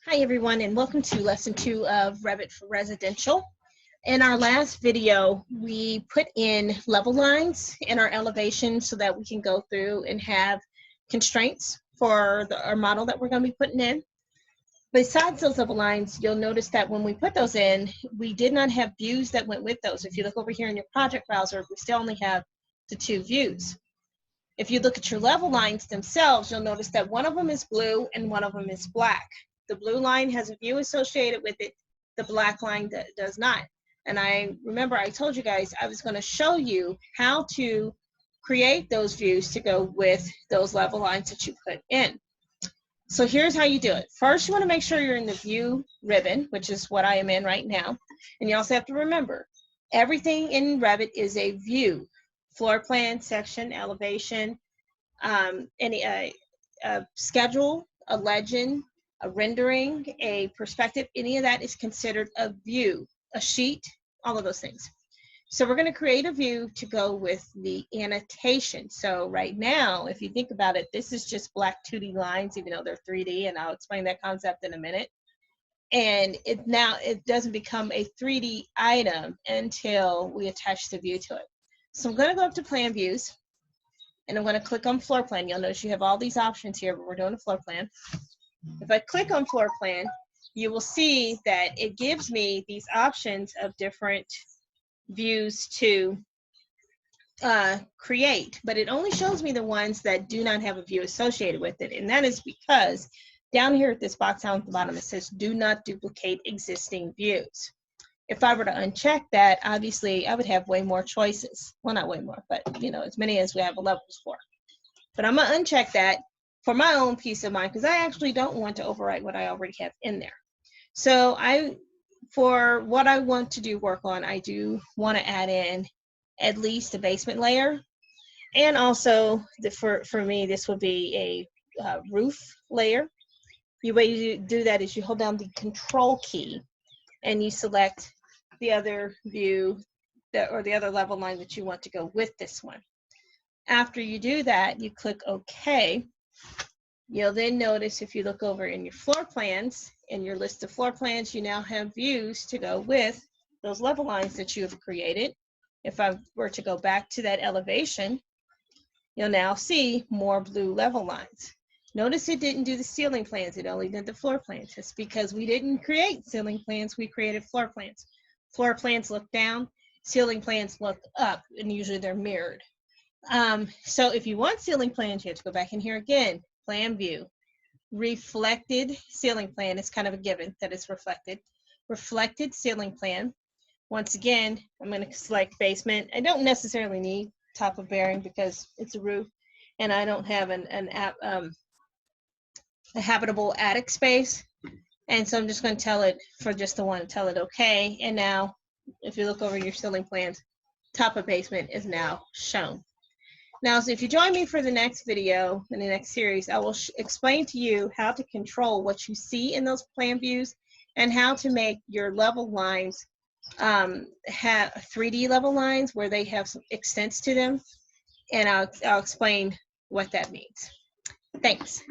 Hi everyone, and welcome to lesson 2 of Revit for Residential. In our last video, we put in level lines in our elevation so that we can go through and have constraints for our model that we're going to be putting in. Besides those level lines, you'll notice that when we put those in, we did not have views that went with those. If you look over here in your project browser, we still only have the 2 views. If you look at your level lines themselves, you'll notice that one of them is blue and one of them is black. The blue line has a view associated with it. The black line does not. And I remember I told you guys I was going to show you how to create those views to go with those level lines that you put in. So here's how you do it. First, you want to make sure you're in the view ribbon, which is what I am in right now. And you also have to remember, everything in Revit is a view. Floor plan, section, elevation, a schedule, a legend, a rendering, a perspective, any of that is considered a view, a sheet, all of those things. So we're going to create a view to go with the annotation. So right now, if you think about it, this is just black 2D lines, even though they're 3D, and I'll explain that concept in a minute. And it doesn't become a 3D item until we attach the view to it. So I'm going to go up to plan views, and I'm going to click on floor plan. You'll notice you have all these options here, but we're doing a floor plan. If I click on floor plan, you will see that it gives me these options of different views to create, but it only shows me the ones that do not have a view associated with it. And that is because down here at this box down at the bottom, it says do not duplicate existing views. If I were to uncheck that, obviously I would have way more choices. Well, not way more, but as many as we have levels for. But I'm gonna uncheck that for my own peace of mind, because I actually don't want to overwrite what I already have in there. So for what I want to do work on, I do want to add in at least a basement layer. And also, for me, this would be a roof layer. The way you do that is you hold down the control key and you select the other view or the other level line that you want to go with this one. After you do that, you click OK. You'll then notice if you look over in your floor plans, in your list of floor plans, you now have views to go with those level lines that you have created. If I were to go back to that elevation, you'll now see more blue level lines. Notice it didn't do the ceiling plans, it only did the floor plans. It's because we didn't create ceiling plans, we created floor plans. Floor plans look down, ceiling plans look up, and usually they're mirrored. So if you want ceiling plans, you have to go back in here again. Plan view, reflected ceiling plan is kind of a given that it's reflected. Reflected ceiling plan. Once again, I'm going to select basement. I don't necessarily need top of bearing because it's a roof, and I don't have a habitable attic space. And so I'm just going to tell it for just the one, tell it OK. And now, if you look over your ceiling plans, top of basement is now shown. Now, so if you join me for the next video, in the next series, I will explain to you how to control what you see in those plan views and how to make your level lines have 3D level lines where they have some extents to them. And I'll explain what that means. Thanks.